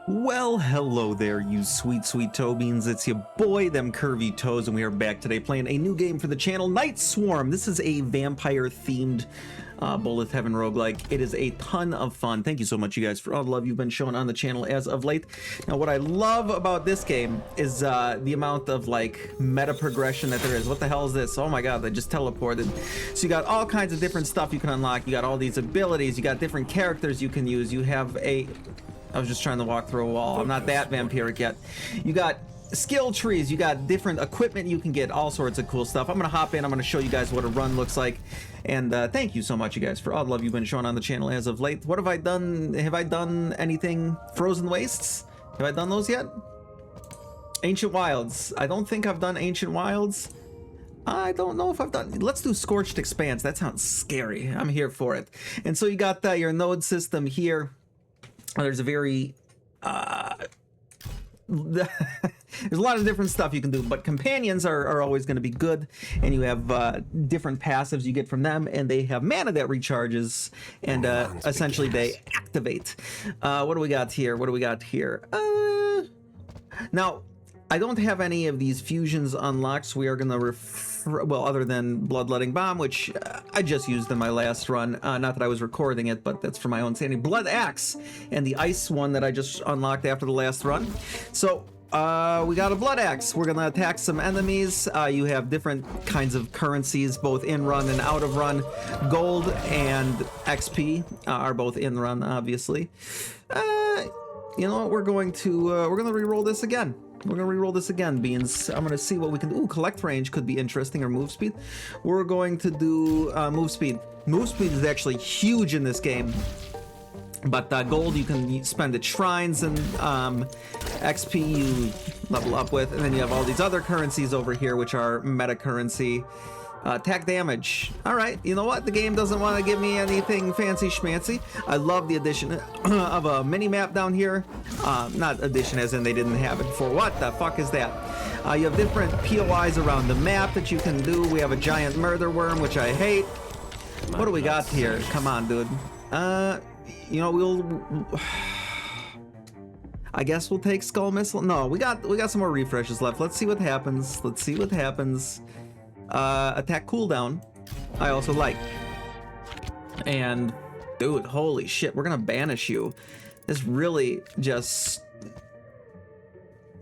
Well, hello there, you sweet, sweet toe beans. It's your boy, them curvy toes, and we are back today playing a new game for the channel, Night Swarm. This is a vampire-themed bullet heaven roguelike. It is a ton of fun. Thank you so much, you guys, for all the love you've been showing on the channel as of late. Now, what I love about this game is the amount of, like, meta progression that there is. What the hell is this? Oh my god, they just teleported. So you got all kinds of different stuff you can unlock. You got all these abilities. You got different characters you can use. You have a... I was just trying to walk through a wall. I'm not that vampiric yet. You got skill trees, you got different equipment you can get, all sorts of cool stuff. I'm gonna hop in, I'm gonna show you guys what a run looks like. And thank you so much, you guys, for all the love you've been showing on the channel as of late. What have I done? Have I done anything? Frozen Wastes? Have I done those yet? Ancient Wilds. I don't think I've done Ancient Wilds. I don't know if I've done... Let's do Scorched Expanse. That sounds scary. I'm here for it. And so you got your node system here. There's a very there's a lot of different stuff you can do, but companions are always going to be good, and you have different passives you get from them, and they have mana that recharges, and essentially they activate. What do we got here? What do we got here? Now, I don't have any of these fusions unlocked, so we are going to well, other than Bloodletting Bomb, which I just used in my last run. Not that I was recording it, but that's for my own sanity. Blood Axe, and the ice one that I just unlocked after the last run. So, we got a Blood Axe. We're going to attack some enemies. You have different kinds of currencies, both in run and out of run. Gold and XP are both in run, obviously. You know what? We're going to re-roll this again. We're going to re-roll this again, Beans. I'm going to see what we can do. Ooh, collect range could be interesting, or move speed. We're going to do move speed. Move speed is actually huge in this game. But gold you can spend at shrines, and XP you level up with. And then you have all these other currencies over here, which are meta currency. Attack damage. All right, you know what? The game doesn't want to give me anything fancy schmancy. I love the addition of a mini map down here. Not addition as in they didn't have it before. What the fuck is that? You have different POIs around the map that you can do. We have a giant murder worm, which I hate. What do we got here? Come on, dude. You know, we'll... I guess we'll take Skull Missile. No, we got some more refreshes left. Let's see what happens. Let's see what happens. Attack cooldown I also like. And dude, holy shit, we're gonna banish you. This really just...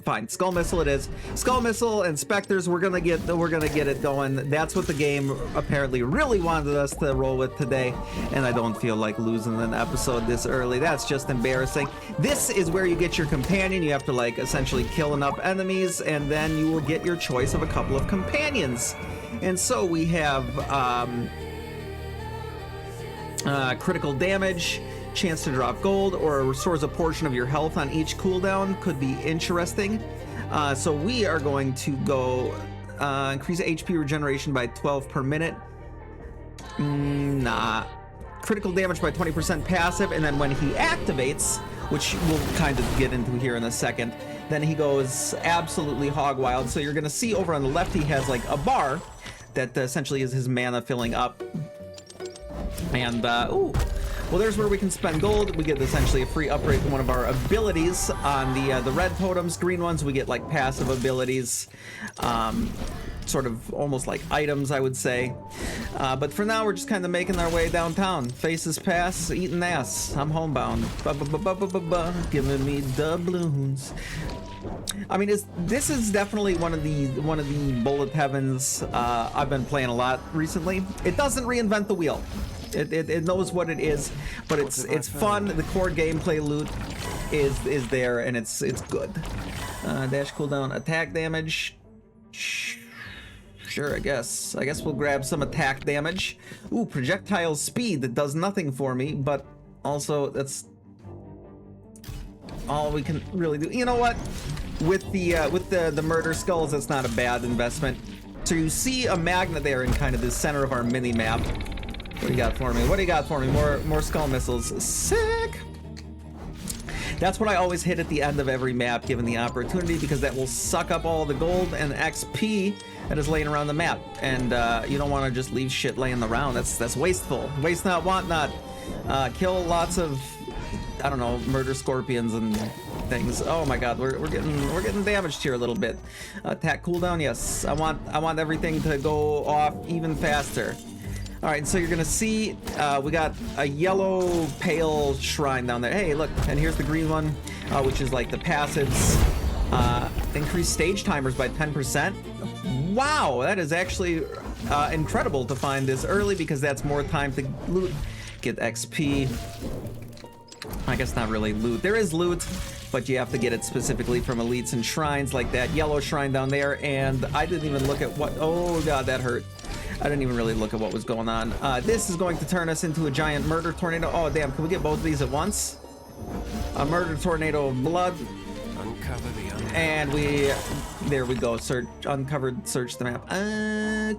Fine, Skull Missile it is. Skull Missile and Spectres, we're gonna get it going. That's what the game apparently really wanted us to roll with today, and I don't feel like losing an episode this early. That's just embarrassing. This is where you get your companion. You have to, like, essentially kill enough enemies, and then you will get your choice of a couple of companions. And so we have critical damage, chance to drop gold, or restores a portion of your health on each cooldown. Could be interesting. So we are going to go increase HP regeneration by 12 per minute. Nah. Critical damage by 20% passive, and then when he activates, which we'll kind of get into here in a second, then he goes absolutely hog wild. So you're gonna see over on the left he has like a bar that essentially is his mana filling up. And ooh, well, there's where we can spend gold. We get essentially a free upgrade from one of our abilities on the red totems. Green ones we get like passive abilities, sort of almost like items, I would say. But for now, we're just kind of making our way downtown. Faces pass, eating ass. I'm homebound. Giving me doubloons. I mean, this is definitely one of the bullet heavens I've been playing a lot recently. It doesn't reinvent the wheel. It knows what it is, but it's fun. The core gameplay loot is there, and it's good. Dash cooldown, attack damage. Sure, I guess we'll grab some attack damage. Ooh, projectile speed. That does nothing for me, but also that's all we can really do. You know what? With the murder skulls, that's not a bad investment. So you see a magnet there in kind of the center of our mini map. What do you got for me? What do you got for me? More skull missiles. Sick. That's what I always hit at the end of every map, given the opportunity, because that will suck up all the gold and XP that is laying around the map. And you don't want to just leave shit laying around. That's wasteful. Waste not, want not. Kill lots of I don't know, murder scorpions and things. Oh my god, we're getting damaged here a little bit. Attack cooldown, yes. I want everything to go off even faster. All right, so you're gonna see we got a yellow pale shrine down there. Hey, look, and here's the green one, which is like the passives. Increase stage timers by 10%. Wow, that is actually incredible to find this early because that's more time to loot, get XP. I guess not really loot. There is loot, but you have to get it specifically from elites and shrines like that yellow shrine down there. And I didn't even look at what, oh god, that hurt. I didn't even really look at what was going on. This is going to turn us into a giant murder tornado. Oh damn, can we get both of these at once? A murder tornado of blood. Uncover the and there we go. Search, uncovered, search the map.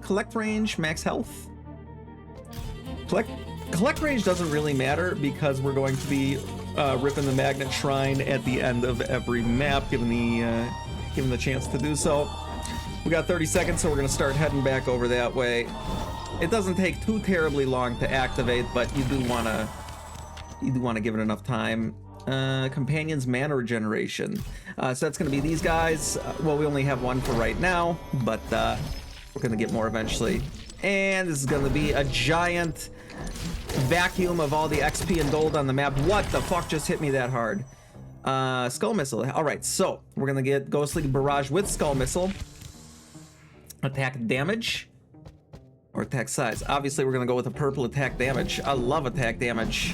Collect range, max health. Collect range doesn't really matter because we're going to be ripping the magnet shrine at the end of every map, given the chance to do so. We got 30 seconds, so we're gonna start heading back over that way. It doesn't take too terribly long to activate, but you do wanna give it enough time. Companions mana regeneration. So that's gonna be these guys. Well, we only have one for right now, but we're gonna get more eventually. And this is gonna be a giant vacuum of all the XP and gold on the map. What the fuck just hit me that hard? Skull missile. All right, so we're gonna get ghostly barrage with skull missile. Attack damage or attack size. Obviously, we're gonna go with a purple attack damage. I love attack damage.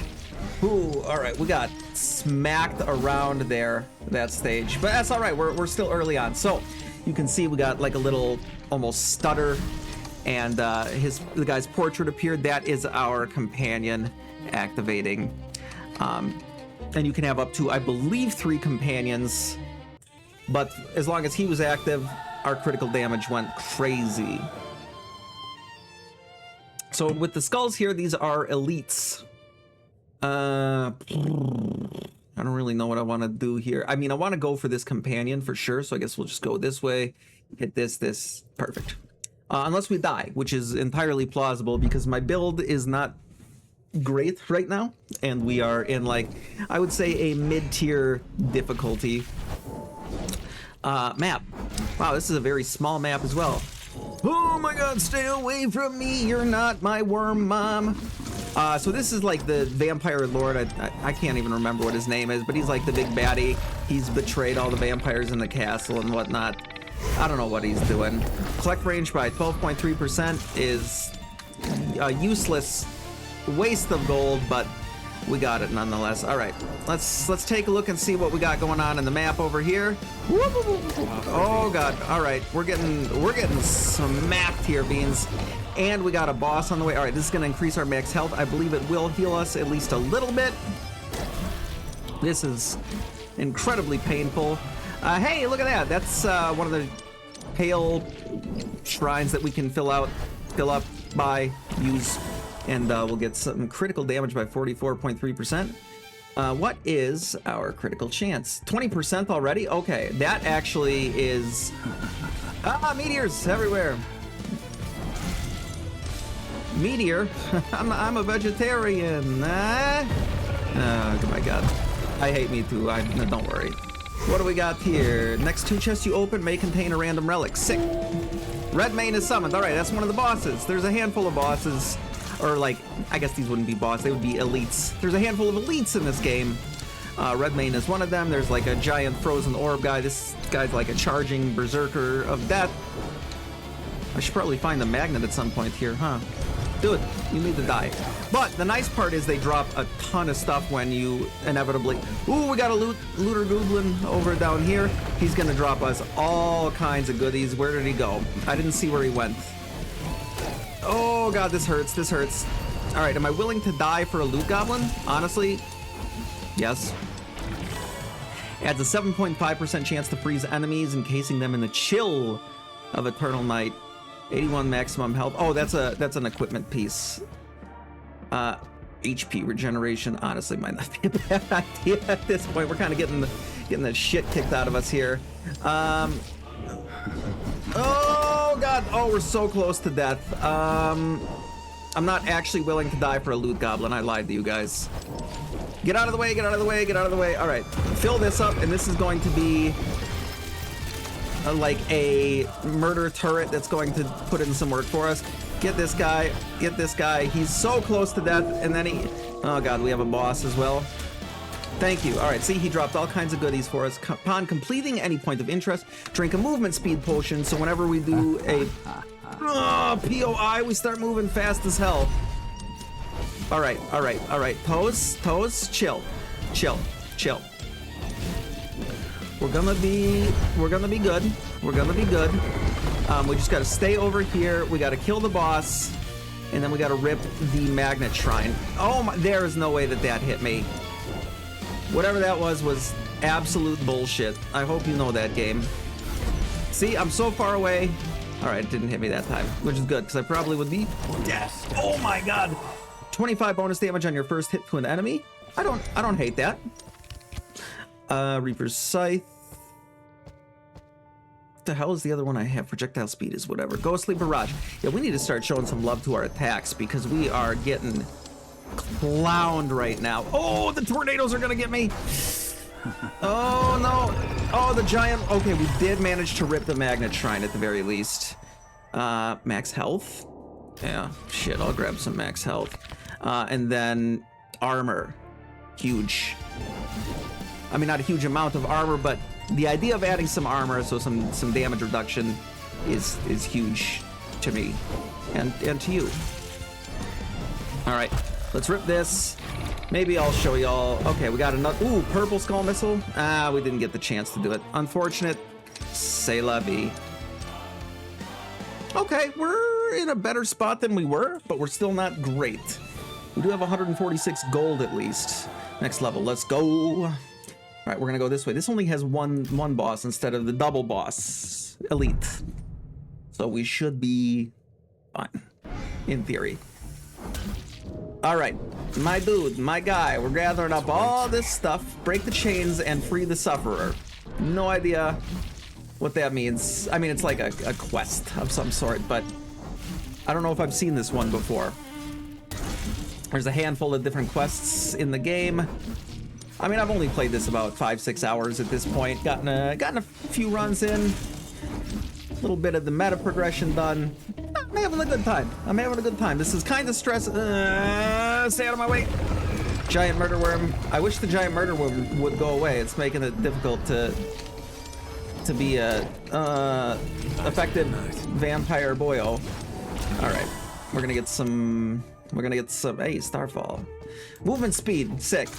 Ooh, all right, we got smacked around there, that stage, but that's all right. We're still early on. So you can see we got like a little almost stutter, and the guy's portrait appeared. That is our companion activating. And you can have up to, I believe, 3 companions, but as long as he was active, our critical damage went crazy. So with the skulls here, these are elites. I don't really know what I want to do here. I mean, I want to go for this companion for sure, so I guess we'll just go this way, hit this, perfect. Unless we die, which is entirely plausible because my build is not great right now, and we are in, like, I would say a mid-tier difficulty map. Wow, this is a very small map as well. Oh my god, stay away from me, you're not my worm mom. So this is like the vampire lord. I can't even remember what his name is, but he's like the big baddie. He's betrayed all the vampires in the castle and whatnot. I don't know what he's doing. Collect range by 12.3% is a useless waste of gold, but we got it nonetheless. All right, let's take a look and see what we got going on in the map over here. Oh god! All right, we're getting smacked here, beans. And we got a boss on the way. All right, this is going to increase our max health. I believe it will heal us at least a little bit. This is incredibly painful. Hey, look at that. That's one of the pale shrines that we can fill up by use, and we'll get some critical damage by 44.3%. What is our critical chance? 20% already? Okay, that actually is... meteors everywhere. Meteor? I'm a vegetarian. Oh my god. I hate me too. No, don't worry. What do we got here? Next 2 chests you open may contain a random relic. Sick. Red Mane is summoned. All right, that's one of the bosses. There's a handful of bosses. Or like, I guess these wouldn't be bosses. They would be elites. There's a handful of elites in this game. Red Mane is one of them. There's like a giant frozen orb guy. This guy's like a charging berserker of death. I should probably find the magnet at some point here, huh? Dude, you need to die. But the nice part is they drop a ton of stuff when you inevitably... Ooh, we got a looter goblin over down here. He's gonna drop us all kinds of goodies. Where did he go? I didn't see where he went. Oh god, this hurts, this hurts. All right, am I willing to die for a loot goblin? Honestly, yes. Adds a 7.5% chance to freeze enemies, encasing them in the chill of eternal night. 81 maximum health. Oh, that's an equipment piece. HP regeneration honestly might not be a bad idea at this point. We're kind of getting the shit kicked out of us here. Oh god. Oh, we're so close to death. I'm not actually willing to die for a loot goblin. I lied to you guys. Get out of the way, get out of the way, get out of the way. All right, fill this up, and this is going to be like a murder turret that's going to put in some work for us. Get this guy, get this guy. He's so close to death, and then he... Oh god, we have a boss as well. Thank you. All right, see, he dropped all kinds of goodies for us. Upon completing any point of interest, drink a movement speed potion, so whenever we do a POI, we start moving fast as hell. All right, all right, all right. Toes, chill, chill, chill. We're gonna be good. We're gonna be good. We just gotta stay over here. We gotta kill the boss, and then we gotta rip the magnet shrine. Oh my! There is no way that that hit me. Whatever that was absolute bullshit. I hope you know that game. See, I'm so far away. All right, it didn't hit me that time, which is good because I probably would be dead. Oh my god! 25 bonus damage on your first hit to an enemy. I don't hate that. Reaper's Scythe. What the hell is the other one I have? Projectile speed is whatever. Ghostly Barrage. Yeah, we need to start showing some love to our attacks because we are getting clowned right now. Oh, the tornadoes are gonna get me. Oh no. Oh, the giant. Okay, we did manage to rip the magnet shrine at the very least. Max health. Yeah, shit, I'll grab some max health. And then armor. Huge. I mean, not a huge amount of armor, but the idea of adding some armor, so some damage reduction, is huge to me and to you. All right, let's rip this. Maybe I'll show y'all. Okay, we got another. Ooh, purple skull missile. We didn't get the chance to do it. Unfortunate. C'est la vie. Okay, we're in a better spot than we were, but we're still not great. We do have 146 gold at least. Next level, let's go. All right, we're gonna go this way. This only has one boss instead of the double boss, elite. So we should be fine, in theory. All right, my dude, my guy, we're gathering up all this stuff, break the chains and free the sufferer. No idea what that means. I mean, it's like a quest of some sort, but I don't know if I've seen this one before. There's a handful of different quests in the game. I mean, I've only played this about 5-6 hours at this point. Gotten a few runs in. A little bit of the meta progression done. I'm having a good time. I'm having a good time. This is kind of stressful. Stay out of my way. Giant murder worm. I wish the giant murder worm would go away. It's making it difficult to be a effective vampire boyo. All right, we're gonna get some. Hey, Starfall. Movement speed, sick.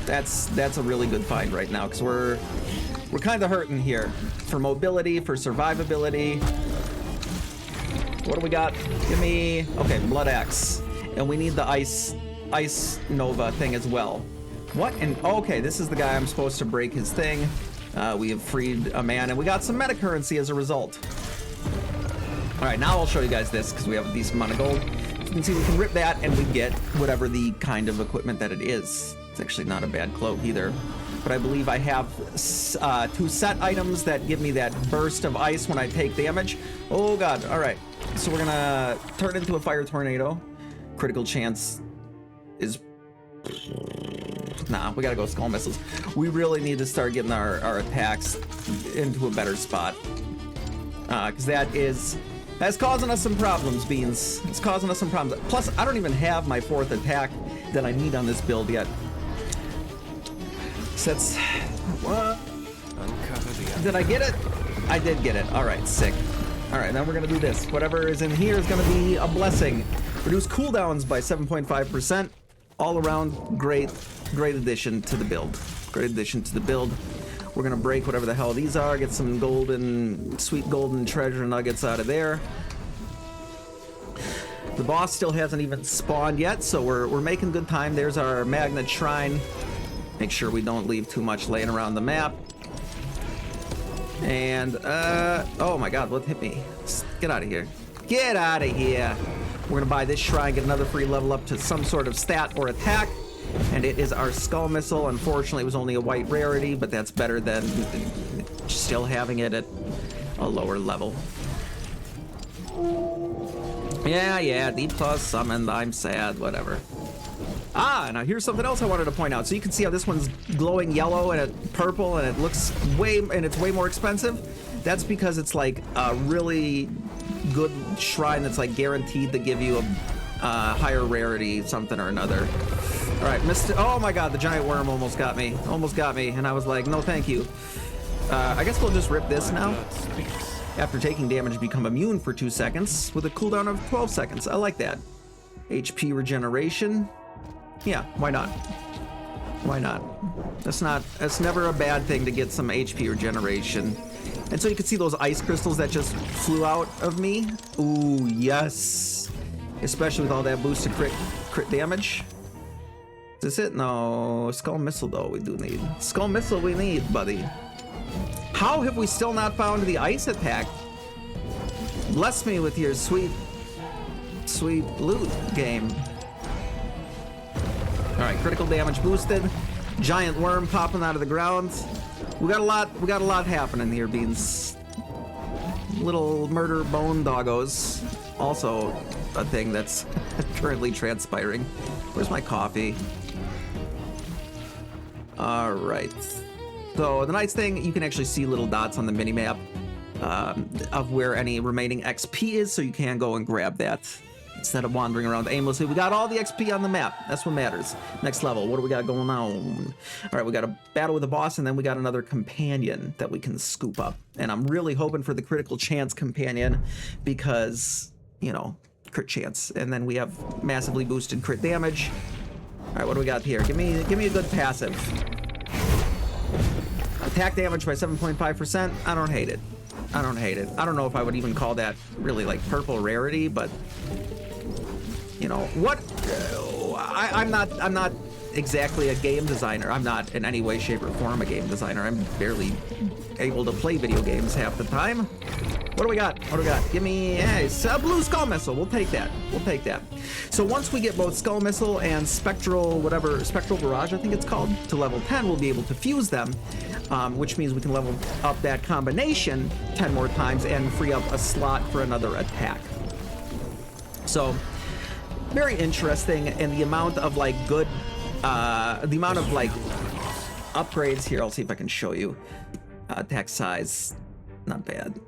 That's a really good find right now because we're kind of hurting here for mobility, for survivability. What do we got? Give me blood axe, and we need the ice nova thing as well. What? And okay, this is the guy I'm supposed to break his thing. We have freed a man, and we got some meta currency as a result. All right, now I'll show you guys this because we have a decent amount of gold. You can see we can rip that and we get whatever the kind of equipment that it is. It's actually not a bad cloak either. But I believe I have 2 set items that give me that burst of ice when I take damage. Oh god, all right. So we're gonna turn into a fire tornado. Critical chance is... Nah, we gotta go skull missiles. We really need to start getting our attacks into a better spot. Because that's causing us some problems, Beans. It's causing us some problems. Plus, I don't even have my 4th attack that I need on this build yet. So that's... What? Did I get it? I did get it. All right, sick. All right, now we're gonna do this. Whatever is in here is gonna be a blessing. Reduce cooldowns by 7.5%. All around, great addition to the build. Great addition to the build. We're gonna break whatever the hell these are, get some sweet golden treasure nuggets out of there. The boss still hasn't even spawned yet, so we're making good time. There's our magnet shrine. Make sure we don't leave too much laying around the map. And, oh my god, what hit me? Get out of here. Get out of here. We're gonna buy this shrine, get another free level up to some sort of stat or attack. And it is our skull missile. Unfortunately, it was only a white rarity, but that's better than still having it at a lower level. Yeah, D+ summoned. I'm sad, whatever. Ah, now here's something else I wanted to point out. So you can see how this one's glowing yellow and purple, and it looks it's way more expensive. That's because it's like a really good shrine that's like guaranteed to give you a higher rarity something or another. All right, oh my God, the giant worm almost got me, and I was like, no, thank you. I guess we'll just rip this now. After taking damage, become immune for 2 seconds with a cooldown of 12 seconds. I like that. HP regeneration. Yeah, why not? Why not? That's never a bad thing to get some HP regeneration. And so you can see those ice crystals that just flew out of me. Ooh, yes. Especially with all that boosted crit damage. Is this it? No, Skull Missile though we do need. Skull Missile we need, buddy. How have we still not found the ice attack? Bless me with your sweet loot game. All right, critical damage boosted. Giant worm popping out of the ground. We got a lot happening here, Beans. Little murder bone doggos. Also a thing that's currently transpiring. Where's my coffee? All right. So the nice thing, you can actually see little dots on the mini-map of where any remaining XP is, so you can go and grab that instead of wandering around aimlessly. We got all the XP on the map. That's what matters. Next level, what do we got going on? All right, we got a battle with a boss, and then we got another companion that we can scoop up. And I'm really hoping for the critical chance companion because, you know, crit chance. And then we have massively boosted crit damage. All right, what do we got here? Give me a good passive. Attack damage by 7.5%. I don't hate it. I don't hate it. I don't know if I would even call that really like purple rarity, but you know what? I'm not exactly a game designer. I'm not in any way, shape, or form a game designer. I'm barely able to play video games half the time. What do we got? What do we got? Give me a blue Skull Missile. We'll take that. We'll take that. So once we get both Skull Missile and Spectral Barrage, I think it's called, to level 10, we'll be able to fuse them, which means we can level up that combination 10 more times and free up a slot for another attack. So very interesting, and the amount of like good, the amount of like upgrades here. I'll see if I can show you. Attack size, not bad.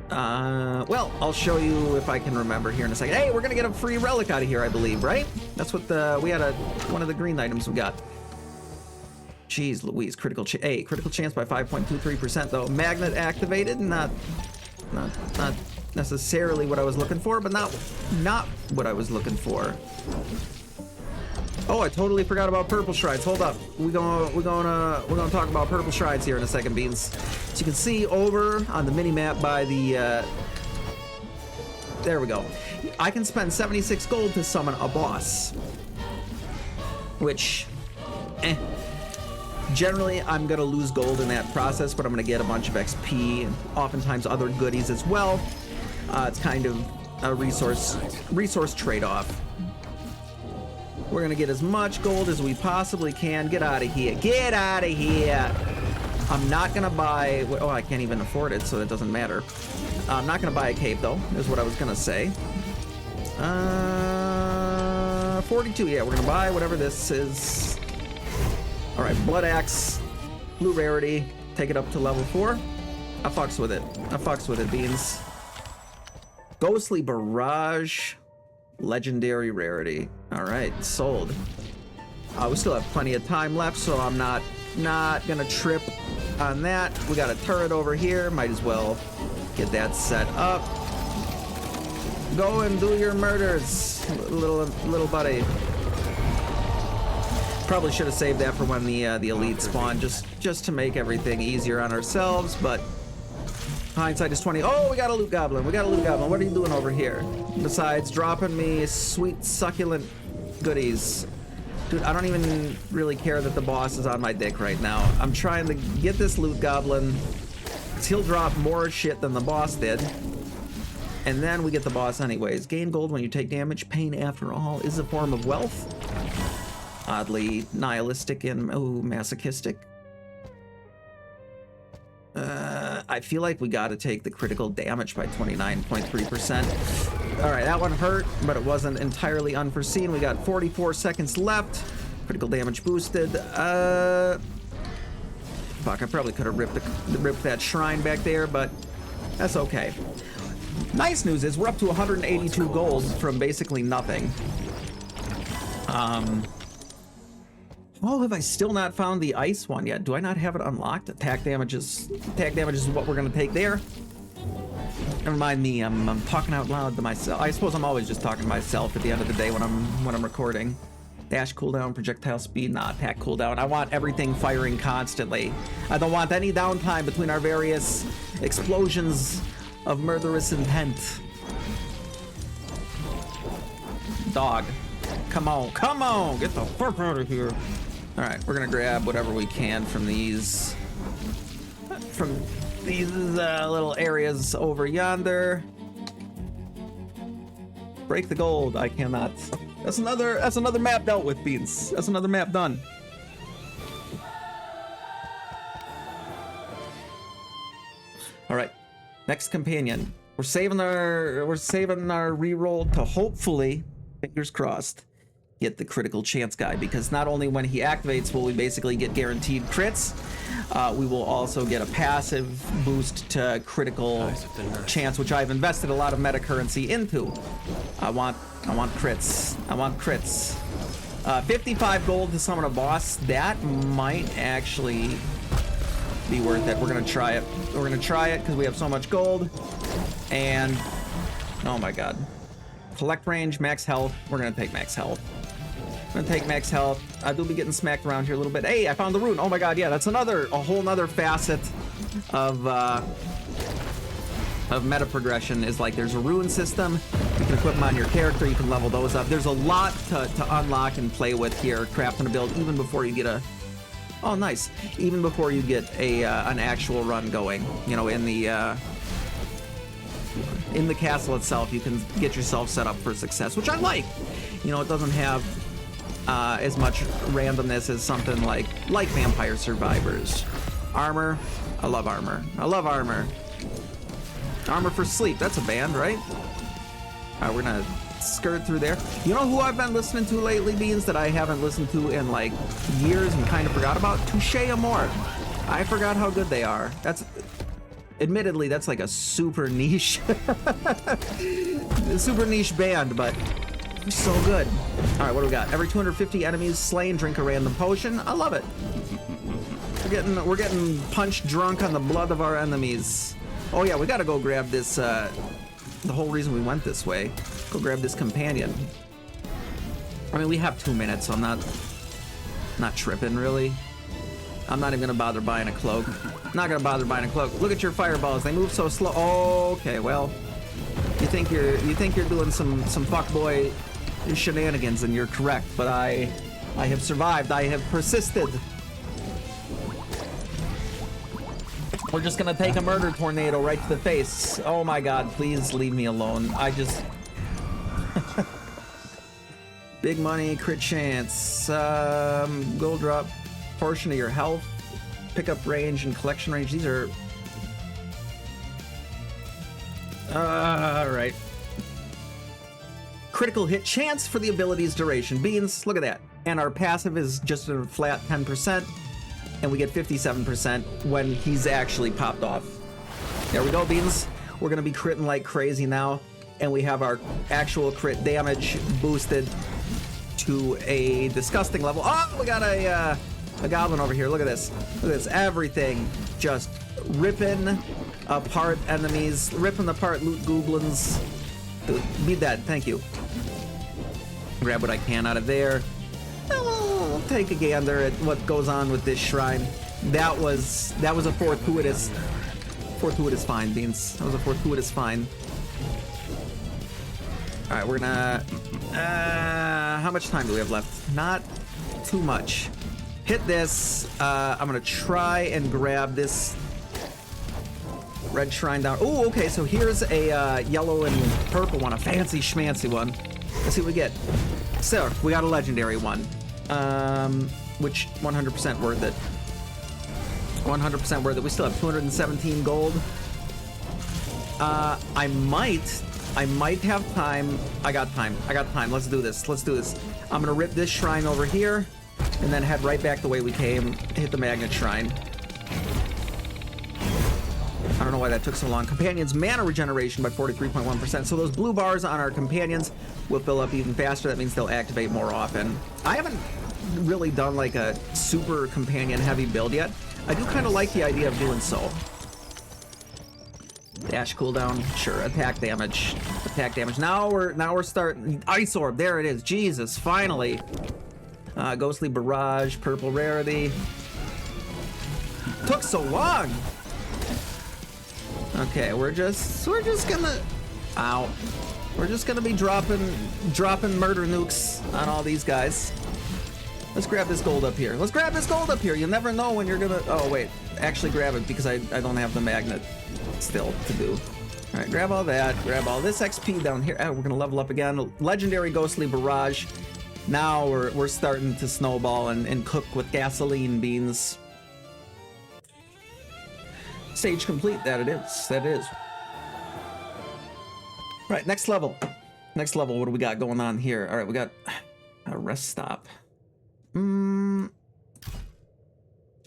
Well, I'll show you if I can remember here in a second. Hey, we're gonna get a free relic out of here, I believe, right? That's what we had one of the green items we got. Jeez Louise, critical chance by 5.23% though. Magnet activated, not necessarily what I was looking for, but not what I was looking for. Oh, I totally forgot about purple shrines. Hold up. We're gonna talk about purple shrines here in a second, Beans. So you can see over on the mini map by the there we go. I can spend 76 gold to summon a boss, which generally I'm gonna lose gold in that process, but I'm gonna get a bunch of XP and oftentimes other goodies as well. It's kind of a resource trade-off. We're gonna get as much gold as we possibly can. Get out of here. Get out of here. I'm not gonna buy, oh, I can't even afford it, so that doesn't matter. I'm not gonna buy a cave though, is what I was gonna say. 42, yeah, we're gonna buy whatever this is. All right, Blood Axe, blue rarity, take it up to level 4. I fucks with it. I fucks with it, Beans. Ghostly Barrage, legendary rarity. All right, sold. We still have plenty of time left, so I'm not gonna trip on that. We got a turret over here. Might as well get that set up. Go and do your murders, little buddy. Probably should have saved that for when the elite spawn, just to make everything easier on ourselves, but hindsight is 20. Oh, we got a loot goblin. We got a loot goblin. What are you doing over here? Besides dropping me sweet, succulent goodies. Dude, I don't even really care that the boss is on my dick right now. I'm trying to get this loot goblin, because he'll drop more shit than the boss did. And then we get the boss anyways. Gain gold when you take damage. Pain, after all, is a form of wealth. Oddly nihilistic and, oh, masochistic. I feel like we got to take the critical damage by 29.3%. All right, that one hurt, but it wasn't entirely unforeseen. We got 44 seconds left. Critical damage boosted. Fuck, I probably could have ripped that shrine back there, but that's okay. Nice news is we're up to 182 gold from basically nothing. Oh, have I still not found the ice one yet? Do I not have it unlocked? Attack damage is what we're gonna take there. Never mind me. I'm talking out loud to myself. I suppose I'm always just talking to myself at the end of the day when I'm recording. Dash cooldown, projectile speed, not attack cooldown. I want everything firing constantly. I don't want any downtime between our various explosions of murderous intent. Dog. Come on, get the fuck out of here. All right, we're gonna grab whatever we can from these little areas over yonder. Break the gold. I cannot. That's another map dealt with, Beans. That's another map done. All right, next companion. We're saving our reroll to hopefully, fingers crossed, get the critical chance guy, because not only when he activates will we basically get guaranteed crits, we will also get a passive boost to critical chance, which I've invested a lot of meta currency into. I want crits. 55 gold to summon a boss. That might actually be worth it. We're gonna try it. We're gonna try it because we have so much gold. And oh my god, collect range, max health. We're gonna take max health. I do be getting smacked around here a little bit. Hey, I found the rune. Oh my god, yeah, that's a whole nother facet of meta progression. Is like there's a rune system. You can equip them on your character. You can level those up. There's a lot to unlock and play with here, crafting a build even before you get a. Oh, nice. Even before you get an actual run going. You know, in the castle itself, you can get yourself set up for success, which I like. You know, it doesn't have as much randomness as something like Vampire Survivors. Armor. I love armor. Armor for Sleep. That's a band, right? All right, we're gonna skirt through there. You know who I've been listening to lately, Beans, that I haven't listened to in like years and kind of forgot about? Touche Amore. I forgot how good they are. Admittedly, that's like a super niche band, but they're so good. All right, what do we got? Every 250 enemies slain, drink a random potion. I love it. We're getting punched drunk on the blood of our enemies. Oh yeah, we gotta go grab this, the whole reason we went this way. Go grab this companion. I mean, we have 2 minutes, so I'm not tripping, really. I'm not even gonna bother buying a cloak. Not gonna bother buying a cloak. Look at your fireballs. They move so slow. Oh, okay, well, you think you're doing some fuckboy shenanigans, and you're correct. But I have survived. I have persisted. We're just gonna take a murder tornado right to the face. Oh my god, please leave me alone. Big money, crit chance, gold drop, portion of your health, pickup range and collection range. These are... Alright. Critical hit chance for the ability's duration. Beans, look at that. And our passive is just a flat 10%. And we get 57% when he's actually popped off. There we go, Beans. We're gonna be critting like crazy now. And we have our actual crit damage boosted to a disgusting level. Oh, we got a goblin over here. Look at this. Look at this. Everything just ripping apart enemies, ripping apart loot goblins. Need that. Thank you. Grab what I can out of there. We'll take a gander at what goes on with this shrine. That was a fortuitous find, Beans. That was a fortuitous find. All right, we're gonna. How much time do we have left? Not too much. Hit this. I'm gonna try and grab this red shrine down. Oh, okay. So here's a yellow and purple one, a fancy schmancy one. Let's see what we get. So we got a legendary one, which 100% worth it. 100% worth it. We still have 217 gold. I might have time. I got time. Let's do this. I'm gonna rip this shrine over here and then head right back the way we came, hit the magnet shrine. I don't know why that took so long. Companions mana regeneration by 43.1%. So those blue bars on our companions will fill up even faster. That means they'll activate more often. I haven't really done like a super companion heavy build yet. I do kind of like the idea of doing so. Dash cooldown, sure. Attack damage. Now we're starting. Ice orb, there it is. Jesus, finally. Ghostly barrage, purple rarity. Took so long. Okay, we're just gonna. Ow. We're just gonna be dropping murder nukes on all these guys. Let's grab this gold up here. You never know when you're gonna. Oh wait, actually grab it because I don't have the magnet still to do. All right, grab all that. Grab all this XP down here. Oh, we're gonna level up again. Legendary ghostly barrage. Now we're starting to snowball and cook with gasoline beans. Stage complete. That it is. Right, next level. What do we got going on here? All right, we got a rest stop.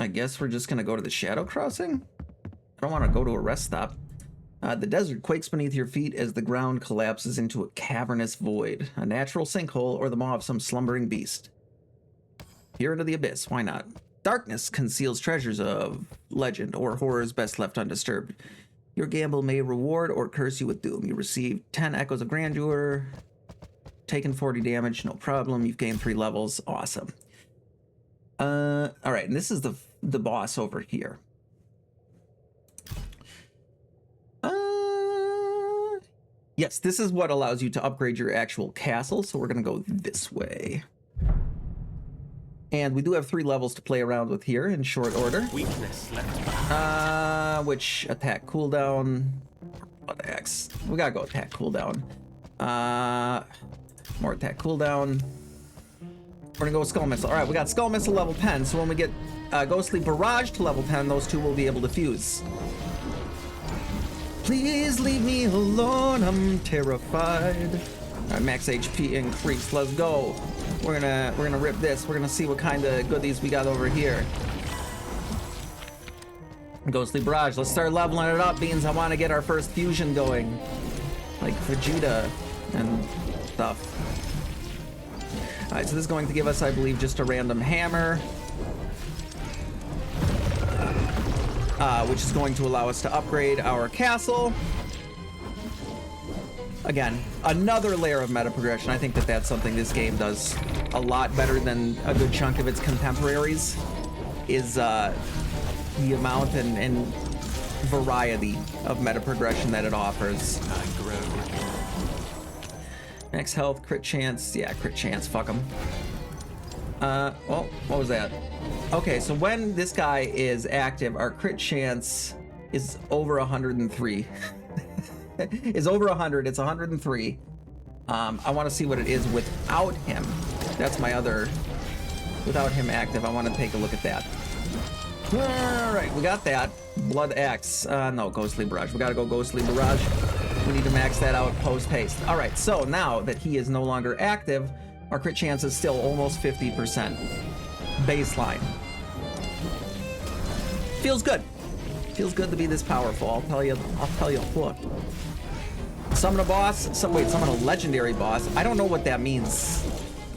I guess we're just gonna go to the Shadow Crossing. I don't want to go to a rest stop. The desert quakes beneath your feet as the ground collapses into a cavernous void, a natural sinkhole, or the maw of some slumbering beast. Peer into the abyss. Why not? Darkness conceals treasures of legend or horrors best left undisturbed. Your gamble may reward or curse you with doom. You receive 10 echoes of grandeur. Taken 40 damage, no problem. You've gained 3 levels. Awesome. All right, and this is the boss over here. Yes, this is what allows you to upgrade your actual castle. So we're gonna go this way. And we do have 3 levels to play around with here in short order. Weakness left behind. Which attack cooldown? What the X? We gotta go attack cooldown. More attack cooldown. We're gonna go with Skull Missile. All right, we got Skull Missile level 10. So when we get Ghostly Barrage to level 10, those two will be able to fuse. Please leave me alone. I'm terrified. All right, max HP increase. Let's go. We're gonna rip this. We're gonna see what kind of goodies we got over here. Ghostly Barrage. Let's start leveling it up, Beans. I want to get our first fusion going, like Vegeta and stuff. All right, so this is going to give us, I believe, just a random hammer, which is going to allow us to upgrade our castle. Again, another layer of meta progression. I think that that's something this game does a lot better than a good chunk of its contemporaries, is the amount and variety of meta progression that it offers. Max health, crit chance. Yeah, crit chance, fuck him. Well, what was that? Okay, so when this guy is active, our crit chance is over 103. Is over 100. It's 103. I want to see what it is without him. That's my other. Without him active, I want to take a look at that. All right, we got that. Blood Axe. No, Ghostly Barrage. We got to go Ghostly Barrage. We need to max that out post haste. All right, so now that he is no longer active, our crit chance is still almost 50%. Baseline. Feels good. Feels good to be this powerful. I'll tell you what. Summon a boss. Summon a legendary boss. I don't know what that means.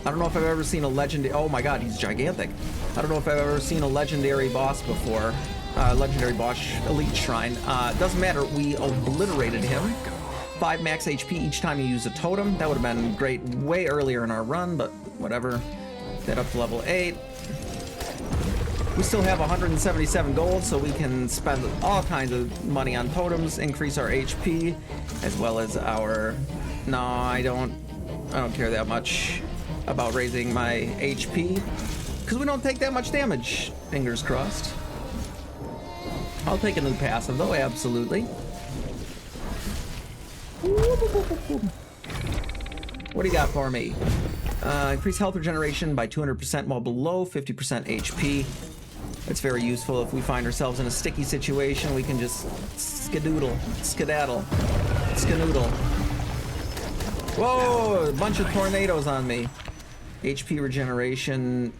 I don't know if I've ever seen a legendary. Oh my god, he's gigantic. I don't know if I've ever seen a legendary boss before. Legendary boss elite shrine. Doesn't matter. We obliterated him. 5 max HP each time you use a totem. That would have been great way earlier in our run, but whatever. Get up to level 8. We still have 177 gold, so we can spend all kinds of money on totems, increase our HP, as well as our... No, I don't care that much about raising my HP, because we don't take that much damage. Fingers crossed. I'll take a new passive, though, absolutely. What do you got for me? Increase health regeneration by 200% while below 50% HP. It's very useful if we find ourselves in a sticky situation. We can just skedaddle. Whoa, a bunch of tornadoes on me. HP regeneration.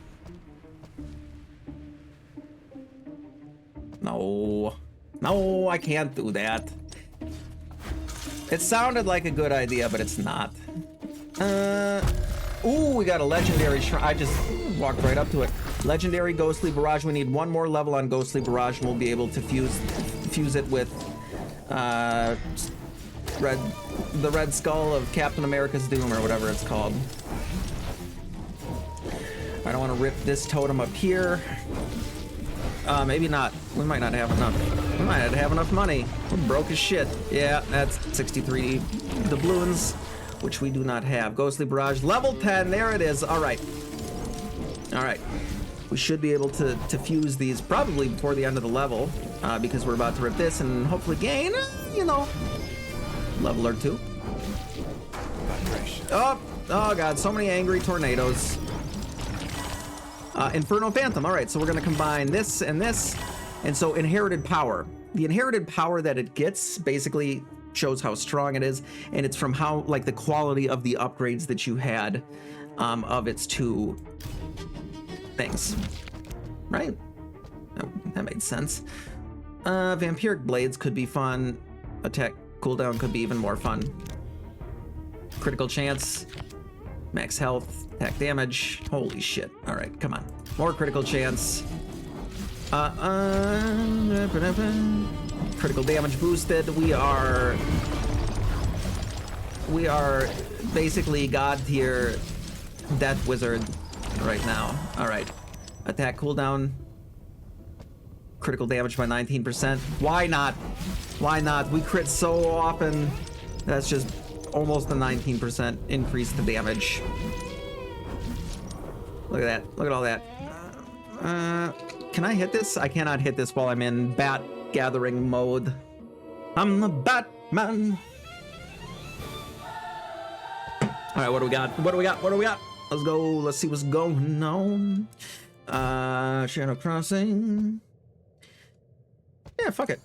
No, I can't do that. It sounded like a good idea, but it's not. Ooh, we got a legendary shrine. I just walked right up to it. Legendary Ghostly Barrage. We need one more level on Ghostly Barrage, and we'll be able to fuse it with the Red Skull of Captain America's Doom, or whatever it's called. I don't want to rip this totem up here. Maybe not. We might not have enough. We might not have enough money. We're broke as shit. Yeah, that's 63 doubloons, which we do not have. Ghostly Barrage, level 10. There it is. All right. We should be able to fuse these probably before the end of the level, because we're about to rip this and hopefully gain, level or two. Oh God, so many angry tornadoes. Inferno Phantom. All right, so we're going to combine this and this. And so inherited power. The inherited power that it gets basically shows how strong it is, and it's from how, like, the quality of the upgrades that you had of its two things. Right? That made sense. Vampiric Blades could be fun. Attack cooldown could be even more fun. Critical chance. Max health. Attack damage. Holy shit. All right, come on. More critical chance. Critical damage boosted. We are basically god tier death wizard right now. All right. Attack cooldown. Critical damage by 19%. Why not? We crit so often. That's just almost a 19% increase to damage. Look at that. Look at all that. Can I hit this? I cannot hit this while I'm in bat gathering mode. I'm the Batman. All right, what do we got? Let's go. Let's see what's going on. Shadow Crossing. Yeah, fuck it.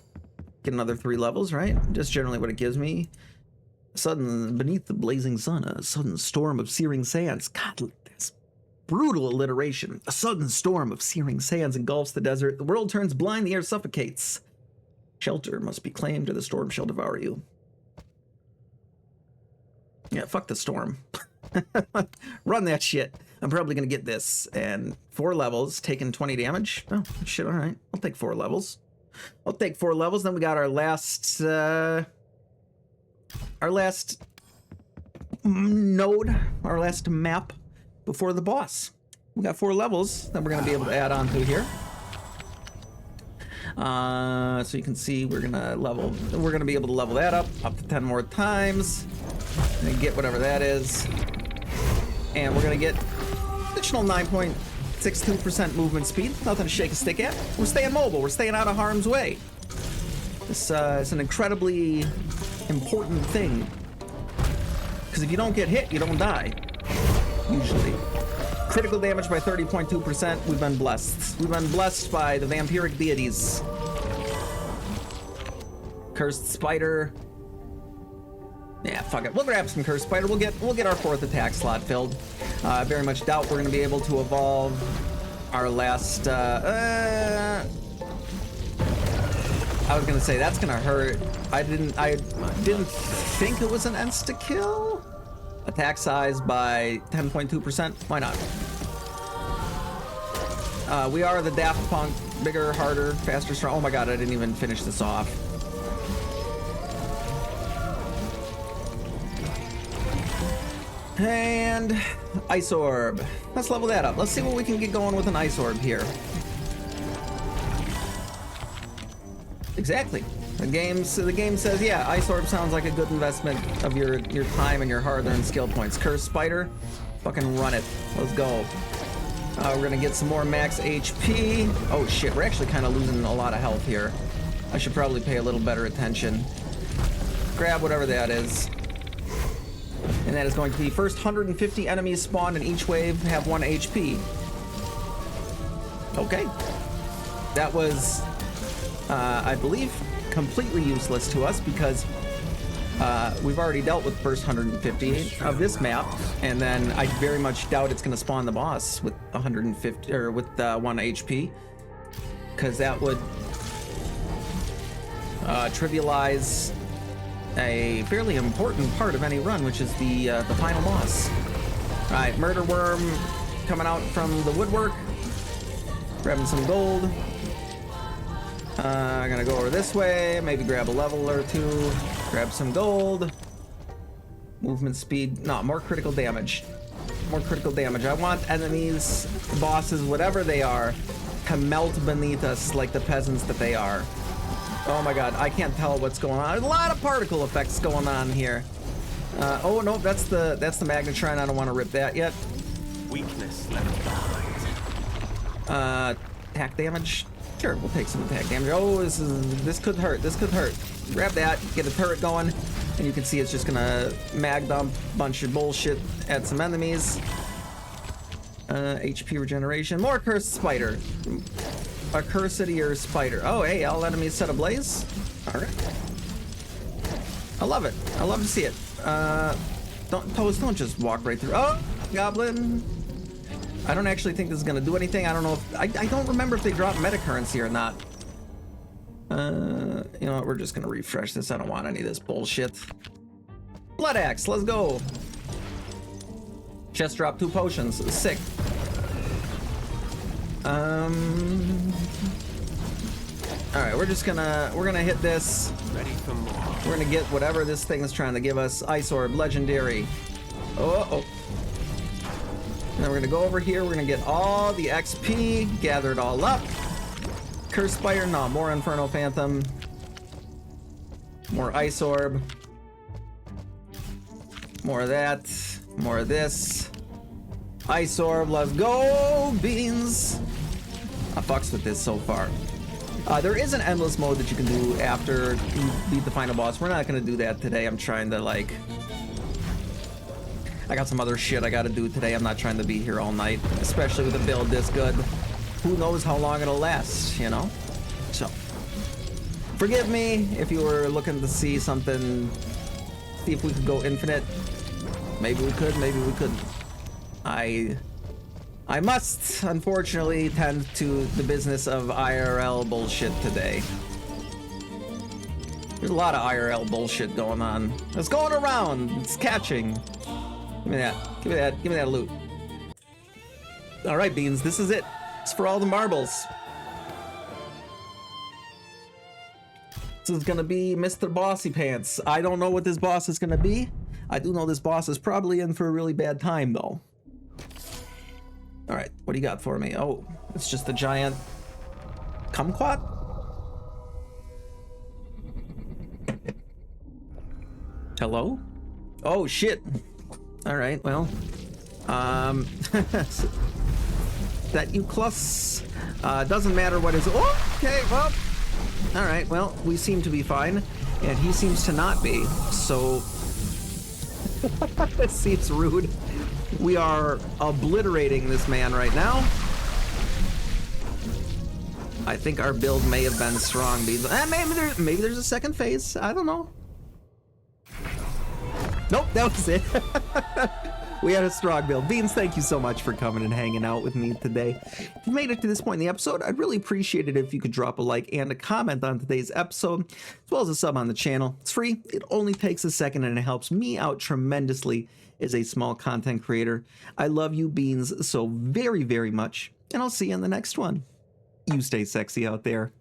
Get another 3 levels, right? Just generally what it gives me. Beneath the blazing sun, a sudden storm of searing sands. God, that's brutal alliteration. A sudden storm of searing sands engulfs the desert. The world turns blind, the air suffocates. Shelter must be claimed or the storm shall devour you. Yeah, fuck the storm. Run that shit. I'm probably gonna get this. And 4 levels, taking 20 damage. Oh, shit, alright. I'll take 4 levels. Then we got our last node, our last map before the boss. We got 4 levels that we're gonna be able to add on to here. So you can see we're gonna be able to level that up to 10 more times and get whatever that is. And we're gonna get additional 9.62% movement speed. Nothing to shake a stick at. We're staying mobile. We're staying out of harm's way. This is an incredibly important thing. Because if you don't get hit, you don't die. Usually. Critical damage by 30.2%. We've been blessed. We've been blessed by the vampiric deities. Cursed Spider. Yeah, fuck it. We'll grab some Cursed Spider. We'll get our 4th attack slot filled. I very much doubt we're going to be able to evolve our last. I was going to say that's going to hurt. I didn't think it was an insta kill. Attack size by 10.2%. Why not? We are the Daft Punk. Bigger, harder, faster, strong. Oh my god, I didn't even finish this off. And Ice Orb. Let's level that up. Let's see what we can get going with an Ice Orb here. Exactly. The game says, yeah, Ice Orb sounds like a good investment of your time and your hard-earned skill points. Cursed Spider, fucking run it. Let's go. We're gonna get some more max HP. Oh shit, we're actually kind of losing a lot of health here. I should probably pay a little better attention. Grab whatever that is. And that is going to be first 150 enemies spawned in each wave have 1 HP. Okay. That was, I believe, completely useless to us because we've already dealt with the first 150 of this map, and then I very much doubt it's going to spawn the boss with 150 or with 1 HP, because that would trivialize a fairly important part of any run, which is the final boss. All right, Murder Worm coming out from the woodwork, grabbing some gold. I'm gonna go over this way, maybe grab a level or two, grab some gold. Movement speed, no, more critical damage. More critical damage. I want enemies, bosses, whatever they are, to melt beneath us like the peasants that they are. Oh my god, I can't tell what's going on. There's a lot of particle effects going on here. Oh no, that's the Magnetron. I don't want to rip that yet. Weakness left behind. Attack damage. Sure, we'll take some attack damage. Oh, this could hurt. This could hurt. Grab that, get a turret going, and you can see it's just gonna mag dump a bunch of bullshit at some enemies. HP regeneration. More cursed spider. A cursedier spider. Oh, hey, all enemies set ablaze. All right. I love it. I love to see it. Don't just walk right through. Oh, goblin. I don't actually think this is gonna do anything. I don't know if I don't remember if they drop meta currency or not. You know what? We're just gonna refresh this. I don't want any of this bullshit. Blood axe. Let's go. Chest drop 2 potions. Sick. All right, we're gonna hit this. Ready for more. We're gonna get whatever this thing is trying to give us. Ice orb, legendary. Oh. And then we're gonna go over here. We're gonna get all the XP, gather it all up. Curse Spire, no, more Inferno Phantom. More Ice Orb. More of that. More of this. Ice Orb, let's go, beans. I fucks with this so far. There is an endless mode that you can do after you beat the final boss. We're not gonna do that today. I'm trying to like... I got some other shit I gotta do today. I'm not trying to be here all night, especially with a build this good. Who knows how long it'll last, you know? So, forgive me if you were looking to see something, see if we could go infinite. Maybe we could, maybe we couldn't. I must, unfortunately, tend to the business of IRL bullshit today. There's a lot of IRL bullshit going on. It's going around. It's catching. Give me that. Give me that. Give me that loot. All right, Beans. This is it. It's for all the marbles. This is gonna be Mr. Bossy Pants. I don't know what this boss is gonna be. I do know this boss is probably in for a really bad time, though. All right, what do you got for me? Oh, it's just a giant kumquat? Hello? Oh, shit. All right, well, that you plus, doesn't matter what is, oh, okay, well, all right, well, we seem to be fine, and he seems to not be, so, this seems rude. We are obliterating this man right now. I think our build may have been strong, maybe there's a second phase, I don't know. Nope, that was it. We had a strong build. Beans, thank you so much for coming and hanging out with me today. If you made it to this point in the episode, I'd really appreciate it if you could drop a like and a comment on today's episode, as well as a sub on the channel. It's free, it only takes a second, and it helps me out tremendously as a small content creator. I love you, Beans, so very, very much, and I'll see you in the next one. You stay sexy out there.